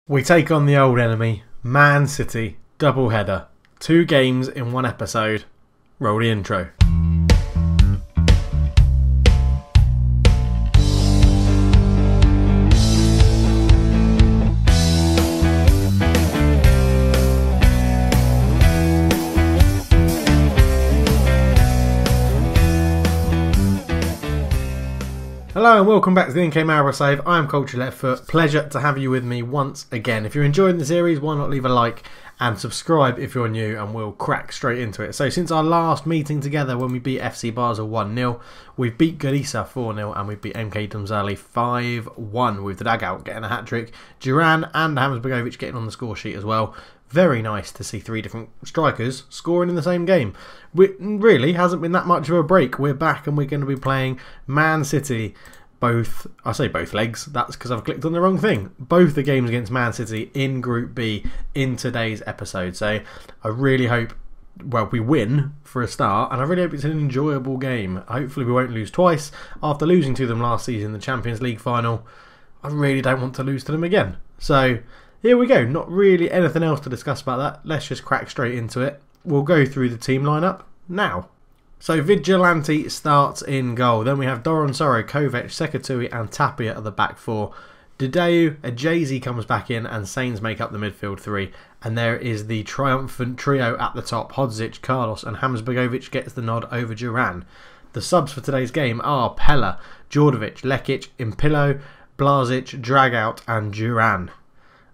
We take on the old enemy, Man City, double header. 2 games in 1 episode. Roll the intro. Hello and welcome back to the NK Maribor save. I am Culture Leftfoot. Pleasure to have you with me once again. If you're enjoying the series, why not leave a like and subscribe if you're new, and we'll crack straight into it. So since our last meeting together when we beat FC Basel 1-0, we've beat Gorica 4-0 and we beat MK Dumzali 5-1 with the Dugout getting a hat-trick, Duran and Hamsbergovic getting on the score sheet as well. Very nice to see 3 different strikers scoring in the same game. It really hasn't been that much of a break. We're back and we're going to be playing Man City. I say both legs, that's because I've clicked on the wrong thing. Both the games against Man City in Group B in today's episode. So I really hope, well, we win for a start, and I really hope it's an enjoyable game. Hopefully we won't lose twice. After losing to them last season in the Champions League final, I really don't want to lose to them again. So here we go. Not really anything else to discuss about that. Let's just crack straight into it. We'll go through the team lineup now. So Vigilante starts in goal. Then we have Doronsoro, Kovac, Sekatui and Tapia at the back 4. Dideu, Ajazi comes back in and Sainz make up the midfield 3. And there is the triumphant trio at the top. Hodzic, Carlos and Hamsbergovic gets the nod over Duran. The subs for today's game are Pella, Djordjevic, Lekic, Impilo, Blazic, Dragout and Duran.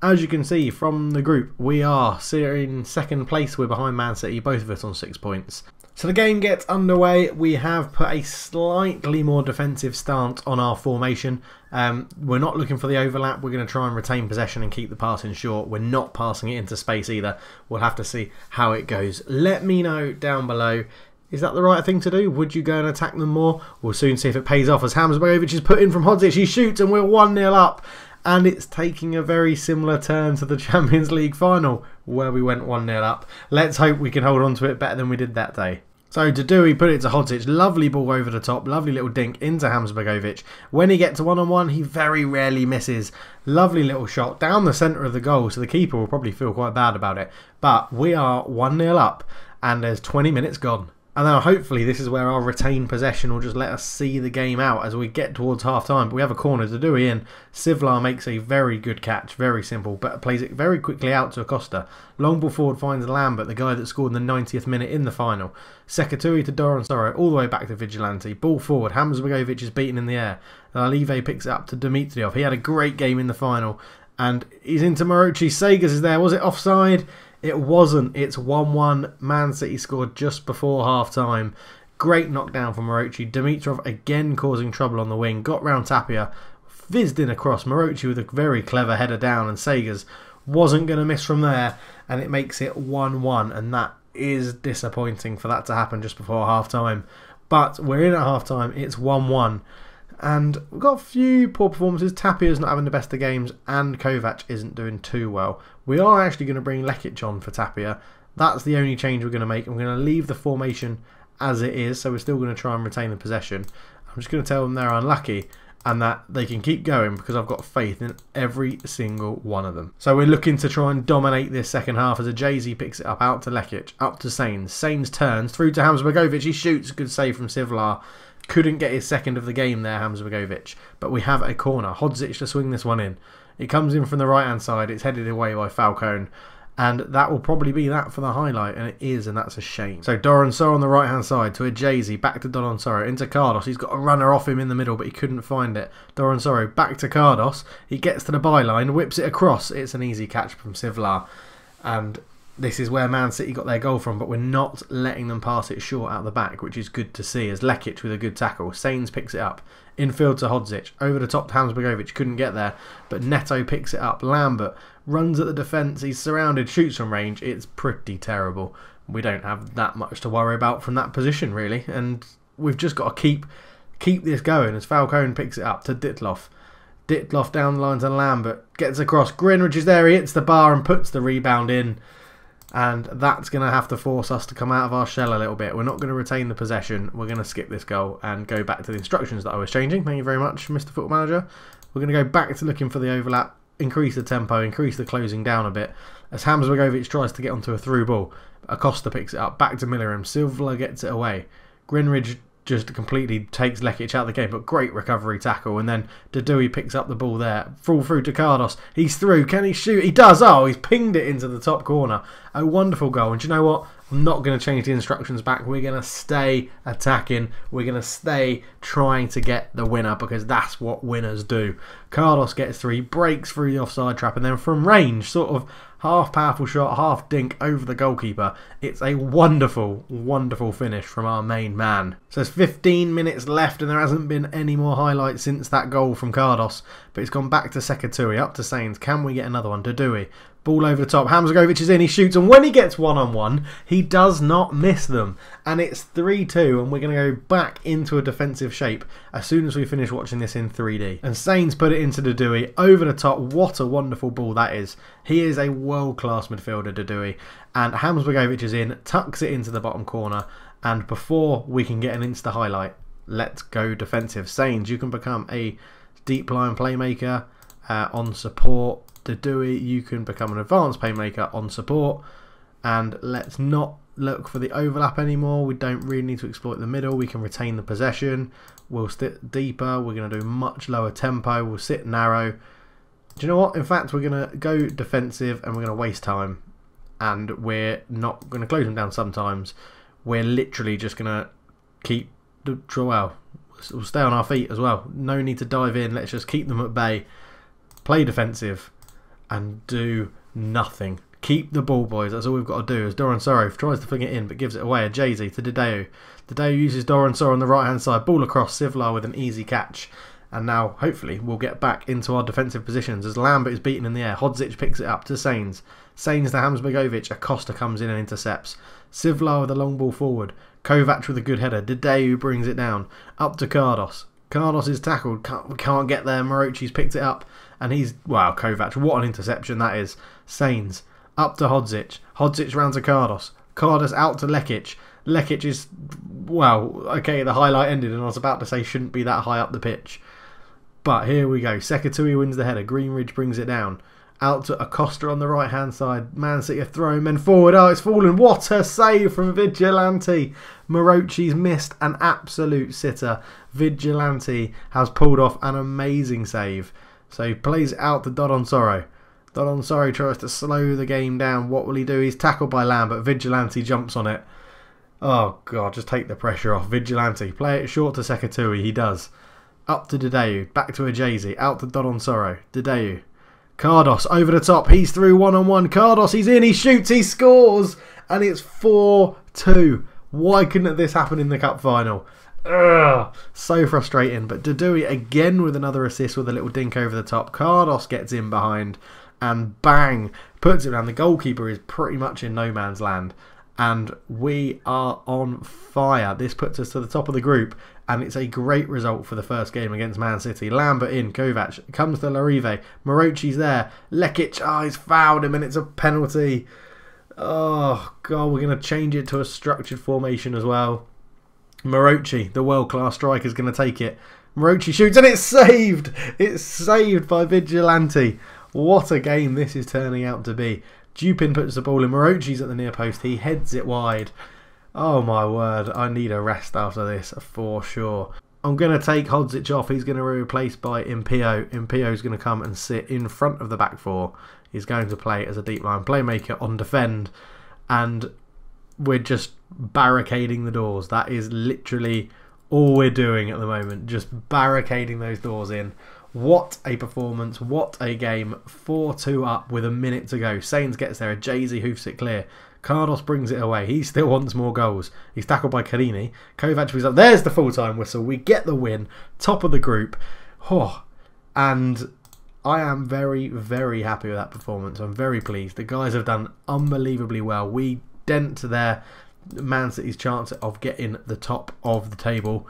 As you can see from the group, we are in second place. We're behind Man City, both of us on 6 points. So the game gets underway. We have put a slightly more defensive stance on our formation. We're not looking for the overlap. We're going to try and retain possession and keep the passing short. We're not passing it into space either. We'll have to see how it goes. Let me know down below. Is that the right thing to do? Would you go and attack them more? We'll soon see if it pays off as Hamsbergovic is put in from Hodzic. He shoots and we're 1-0 up. And it's taking a very similar turn to the Champions League final where we went 1-0 up. Let's hope we can hold on to it better than we did that day. So Dideu put it to Hodzic, lovely ball over the top, lovely little dink into Hamsbergovic. When he gets to one-on-one, he very rarely misses. Lovely little shot down the centre of the goal, so the keeper will probably feel quite bad about it. But we are 1-0 up and there's 20 minutes gone. And now hopefully this is where our retained possession will just let us see the game out as we get towards half-time. But we have a corner to do in. Sivlar makes a very good catch, very simple, but plays it very quickly out to Acosta. Long ball forward finds Lambert, the guy that scored in the 90th minute in the final. Sekatui to Doronsoro, all the way back to Vigilante. Ball forward, Hamsbergovic is beaten in the air. Alive picks it up to Dimitriov. He had a great game in the final. And he's into Marochi. Sagers is there. Was it offside? It wasn't. It's 1-1. Man City scored just before half-time. Great knockdown from Marochi. Dimitrov again causing trouble on the wing. Got round Tapia. Fizzed in across. Marochi with a very clever header down. And Sagers wasn't going to miss from there. And it makes it 1-1. And that is disappointing for that to happen just before half-time. But we're in at half-time. It's 1-1. And we've got a few poor performances. Tapia's not having the best of games and Kovac isn't doing too well. We are actually going to bring Lekic on for Tapia. That's the only change we're going to make. I'm going to leave the formation as it is, so we're still going to try and retain the possession. I'm just going to tell them they're unlucky and that they can keep going because I've got faith in every single one of them. So we're looking to try and dominate this second half as Ajazi picks it up out to Lekic, up to Sainz. Sainz turns through to Hamsbergovic. He shoots. Good save from Sivlar. Couldn't get his second of the game there, Hamsbergovic. But we have a corner. Hodzic to swing this one in. It comes in from the right-hand side. It's headed away by Falcone. And that will probably be that for the highlight. And it is, and that's a shame. So Doronsoro on the right-hand side to Ajazi. Back to Doronsoro. Into Carlos. He's got a runner off him in the middle, but he couldn't find it. Doronsoro back to Carlos. He gets to the byline. Whips it across. It's an easy catch from Sivlar. And this is where Man City got their goal from, but we're not letting them pass it short out the back, which is good to see, as Lekic with a good tackle. Sainz picks it up. Infield to Hodzic. Over the top to Hamsbergovic. Couldn't get there, but Neto picks it up. Lambert runs at the defence. He's surrounded, shoots from range. It's pretty terrible. We don't have that much to worry about from that position, really, and we've just got to keep this going as Falcone picks it up to Ditloff. Ditloff down the line to Lambert. Gets across. Greenwich is there. He hits the bar and puts the rebound in. And that's going to have to force us to come out of our shell a little bit. We're not going to retain the possession. We're going to skip this goal and go back to the instructions that I was changing. Thank you very much, Mr. Football Manager. We're going to go back to looking for the overlap. increase the tempo, increase the closing down a bit. As Hamsbergovic tries to get onto a through ball, Acosta picks it up, back to Millerim, Silva gets it away. Greenridge just completely takes Lekic out of the game, but great recovery tackle. And then Dudui picks up the ball there. Full through to Cardos. He's through. Can he shoot? He does. Oh, he's pinged it into the top corner. A wonderful goal. And do you know what? I'm not going to change the instructions back. We're going to stay attacking. We're going to stay trying to get the winner because that's what winners do. Cardos gets through, breaks through the offside trap, and then from range, sort of half powerful shot, half dink over the goalkeeper. It's a wonderful, wonderful finish from our main man. So there's 15 minutes left and there hasn't been any more highlights since that goal from Cardos. But it's gone back to Sekatui, up to Sainz. Can we get another one? Dudui. Ball over the top. Hamsbergovic is in. He shoots. And when he gets one-on-one, he does not miss them. And it's 3-2. And we're going to go back into a defensive shape as soon as we finish watching this in 3D. And Sainz put it into Dudui. Over the top. What a wonderful ball that is. He is a world-class midfielder, Dudui. And Hamsbergovic is in. Tucks it into the bottom corner. And before we can get an Insta highlight, let's go defensive. Sainz, you can become a deep line playmaker on support. Dudui, you can become an advanced playmaker on support. And let's not look for the overlap anymore. We don't really need to exploit the middle. We can retain the possession. We'll sit deeper. We're going to do much lower tempo. We'll sit narrow. Do you know what? In fact, we're going to go defensive and we're going to waste time. And we're not going to close them down sometimes. We're literally just going to keep the well. We'll stay on our feet as well. No need to dive in. Let's just keep them at bay. Play defensive. And do nothing. Keep the ball, boys. That's all we've got to do. As Doran Soro tries to fling it in, but gives it away. A Jay-Z to Dideu. Dideu uses Doran Soro on the right-hand side. Ball across. Sivlar with an easy catch. And now, hopefully, we'll get back into our defensive positions as Lambert is beaten in the air. Hodzic picks it up to Sainz. Sainz to Hamsbergovic. Acosta comes in and intercepts. Sivlar with a long ball forward. Kovac with a good header. Dideu brings it down. Up to Cardos. Cardos is tackled. Can't get there. Marochi's picked it up. And he's... Wow, Kovac. What an interception that is. Sainz. Up to Hodzic. Hodzic round to Cardos. Cardos out to Lekic. Lekic is... Well, okay, the highlight ended and I was about to say shouldn't be that high up the pitch. But here we go. Sekatui wins the header. Greenridge brings it down. Out to Acosta on the right-hand side. Man City are throwing men forward. Oh, it's fallen. What a save from Vigilante. Marochi's missed an absolute sitter. Vigilante has pulled off an amazing save. So he plays it out to Dodon Soro. Dodon Soro tries to slow the game down. What will he do? He's tackled by Lambert. Vigilante jumps on it. Oh, God, just take the pressure off. Vigilante. Play it short to Sekatui. He does. Up to Dideu. Back to Ajazi. Out to Dodon Soro. Dideu. Cardos over the top. He's through one-on-one. Cardos, he's in. He shoots. He scores. And it's 4-2. Why couldn't this happen in the cup final? Ugh, so frustrating. But Dudui again with another assist with a little dink over the top. Cardos gets in behind. And bang. Puts it down. The goalkeeper is pretty much in no man's land. And we are on fire. This puts us to the top of the group. And it's a great result for the first game against Man City. Lambert in. Kovac. Comes to Larive. Marochi's there. Lekic. Oh, he's fouled him and it's a penalty. Oh, God. We're going to change it to a structured formation as well. Marochi, the world-class striker, is going to take it. Marochi shoots and it's saved. It's saved by Vigilante. What a game this is turning out to be. Dupin puts the ball in. Marochi's at the near post. He heads it wide. Oh my word. I need a rest after this for sure. I'm going to take Hodzic off. He's going to be replaced by Impio. Impio's going to come and sit in front of the back four. He's going to play as a deep line playmaker on defend. And we're just barricading the doors. That is literally all we're doing at the moment. Just barricading those doors in. What a performance. What a game. 4-2 up with a minute to go. Sainz gets there. Jay-Z hoofs it clear. Cardos brings it away. He still wants more goals. He's tackled by Carini. Kovac was up. There's the full-time whistle. We get the win. Top of the group. Oh, and I am very, very happy with that performance. I'm very pleased. The guys have done unbelievably well. We dent their Man City's chance of getting the top of the table.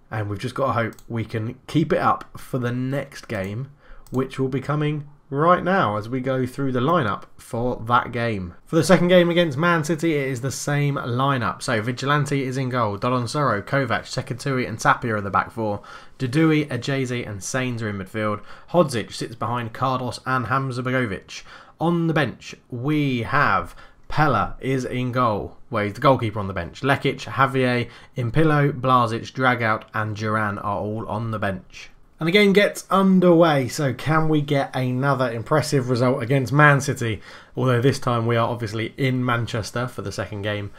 And we've just got to hope we can keep it up for the next game, which will be coming right now as we go through the lineup for that game. For the second game against Man City, it is the same lineup. So Vigilante is in goal, Dodonsoro, Kovac, Sekatui and Tapia are the back four. Dudui, Ajayzi and Sains are in midfield. Hodzic sits behind Cardos and Hamza Begovic. On the bench, we have Pella is in goal. Well, he's the goalkeeper on the bench. Lekic, Javier, Impilo, Blazic, Dragout and Duran are all on the bench. And the game gets underway, so can we get another impressive result against Man City? Although this time we are obviously in Manchester for the second game.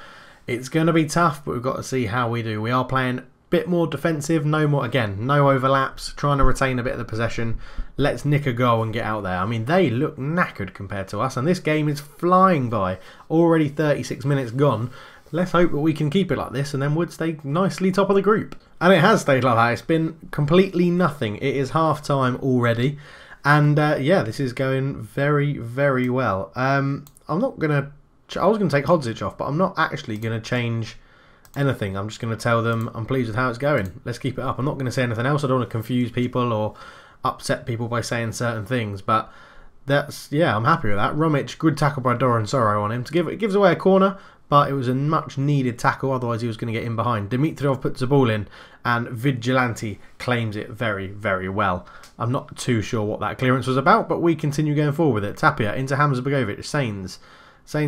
It's going to be tough, but we've got to see how we do. We are playing a bit more defensive, no overlaps, trying to retain a bit of the possession. Let's nick a goal and get out there. I mean, they look knackered compared to us, and this game is flying by. Already 36 minutes gone. Let's hope that we can keep it like this and then would stay nicely top of the group. And it has stayed like that. It's been completely nothing. It is half time already. And yeah, this is going very, very well. I'm not going to... I was going to take Hodzic off, but I'm not actually going to change anything. I'm just going to tell them I'm pleased with how it's going. Let's keep it up. I'm not going to say anything else. I don't want to confuse people or upset people by saying certain things. But that's... yeah, I'm happy with that. Romic, good tackle by Dodonsoro on him. It gives away a corner. But it was a much needed tackle, otherwise he was going to get in behind. Dimitrov puts the ball in and Vigilante claims it very, very well. I'm not too sure what that clearance was about, but we continue going forward with it. Tapia into Hamza Begovic, Sains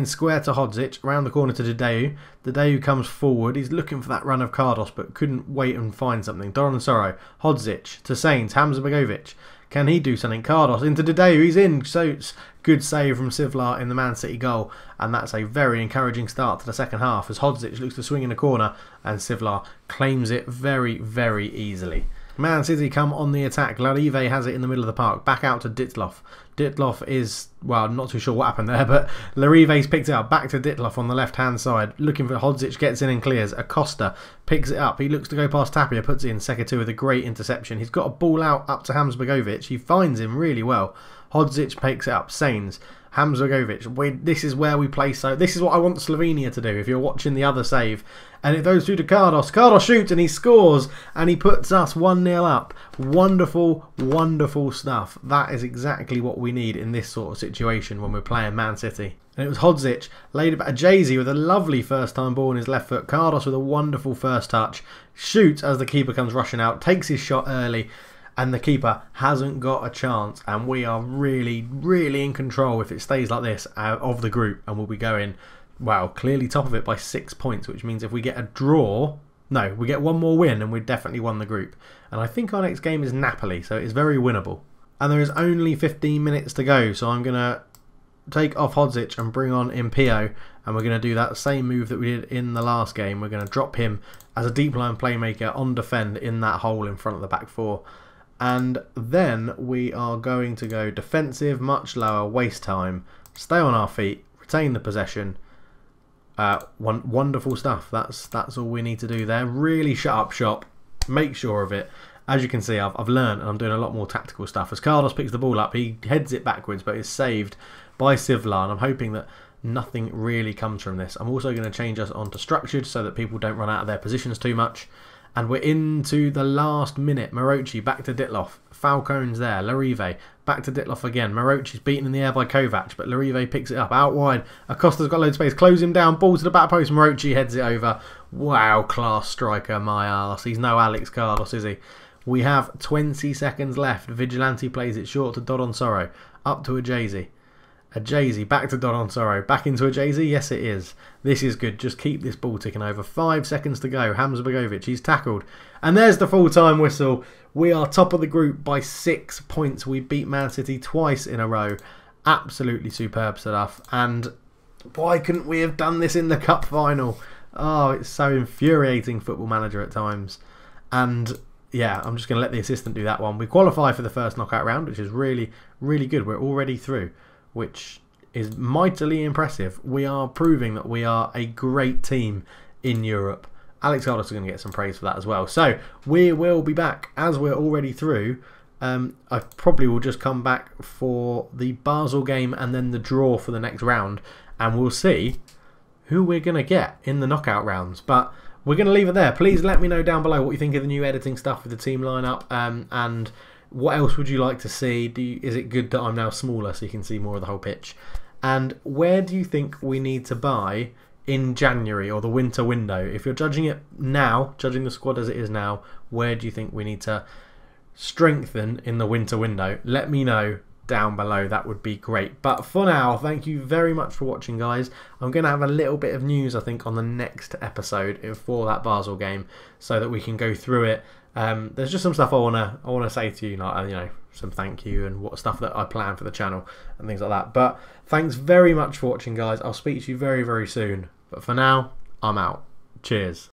square to Hodzic, around the corner to Dedeu. Dedeu comes forward, he's looking for that run of Cardos, but couldn't wait and find something. Dodonsoro, Hodzic to Sains, Hamza Begovic. Can he do something? Cardos into Dedeu, he's in. So it's good save from Sivlar in the Man City goal. And that's a very encouraging start to the second half as Hodzic looks to swing in the corner and Sivlar claims it very, very easily. Man City come on the attack. Larive has it in the middle of the park. Back out to Ditloff. Ditloff is, well, I'm not too sure what happened there, but Larive's picked it up. Back to Ditloff on the left-hand side. Looking for Hodzic, gets in and clears. Acosta picks it up. He looks to go past Tapia, puts it in. Sekatu with a great interception. He's got a ball out up to Hamza Begovic. He finds him really well. Hodzic picks it up. Sains. Hamza Begovic. This is where we play. So this is what I want Slovenia to do. If you're watching the other save, and it goes through to Cardos. Cardos shoots and he scores, and he puts us 1-0 up. Wonderful, wonderful stuff. That is exactly what we need in this sort of situation when we're playing Man City. And it was Hodzic laid about Ajayzi with a lovely first time ball in his left foot. Cardos with a wonderful first touch. Shoots as the keeper comes rushing out. Takes his shot early. And the keeper hasn't got a chance, and we are really, really in control if it stays like this of the group, and we'll be going, wow, clearly top of it by 6 points, which means if we get a draw, no, we get one more win and we've definitely won the group. And I think our next game is Napoli, so it's very winnable. And there is only 15 minutes to go, so I'm going to take off Hodzic and bring on Impio, and we're going to do that same move that we did in the last game. We're going to drop him as a deep line playmaker on defend in that hole in front of the back four. And then we are going to go defensive, much lower, waste time, stay on our feet, retain the possession. Wonderful stuff. That's all we need to do there. Really shut up shop. Make sure of it. As you can see, I've learned and I'm doing a lot more tactical stuff. As Carlos picks the ball up, he heads it backwards, but is saved by Sivlar. And I'm hoping that nothing really comes from this. I'm also going to change us onto structured so that people don't run out of their positions too much. And we're into the last minute. Marochi back to Ditloff. Falcone's there. Larive back to Ditloff again. Marochi's beaten in the air by Kovac, but Larive picks it up out wide. Acosta's got loads of space. Close him down. Ball to the back post. Marochi heads it over. Wow, class striker, my arse. He's no Alex Carlos, is he? We have 20 seconds left. Vigilante plays it short to Dodonsoro. Up to Ajayzi. Ajayzi back to Dodonsoro. Back into Ajayzi. Yes, it is. This is good. Just keep this ball ticking over. 5 seconds to go. Hamza Begovic. He's tackled. And there's the full-time whistle. We are top of the group by 6 points. We beat Man City twice in a row. Absolutely superb stuff. And why couldn't we have done this in the cup final? Oh, it's so infuriating, Football Manager, at times. And yeah, I'm just going to let the assistant do that one. We qualify for the first knockout round, which is really, really good. We're already through, which is mightily impressive. We are proving that we are a great team in Europe. Alex Carlos is going to get some praise for that as well. So we will be back as we're already through. I probably will just come back for the Basel game and then the draw for the next round, and we'll see who we're going to get in the knockout rounds. But we're going to leave it there. Please let me know down below what you think of the new editing stuff with the team lineup, and What else would you like to see? Is it good that I'm now smaller so you can see more of the whole pitch? And where do you think we need to buy in January or the winter window? If you're judging it now, judging the squad as it is now, where do you think we need to strengthen in the winter window? Let me know down below, that would be great. But for now, thank you very much for watching, guys. I'm going to have a little bit of news, I think, on the next episode for that Basel game, so that we can go through it. There's just some stuff I wanna say to you, like some thank you and what stuff that I plan for the channel and things like that. But thanks very much for watching, guys. I'll speak to you very, very soon. But for now, I'm out. Cheers.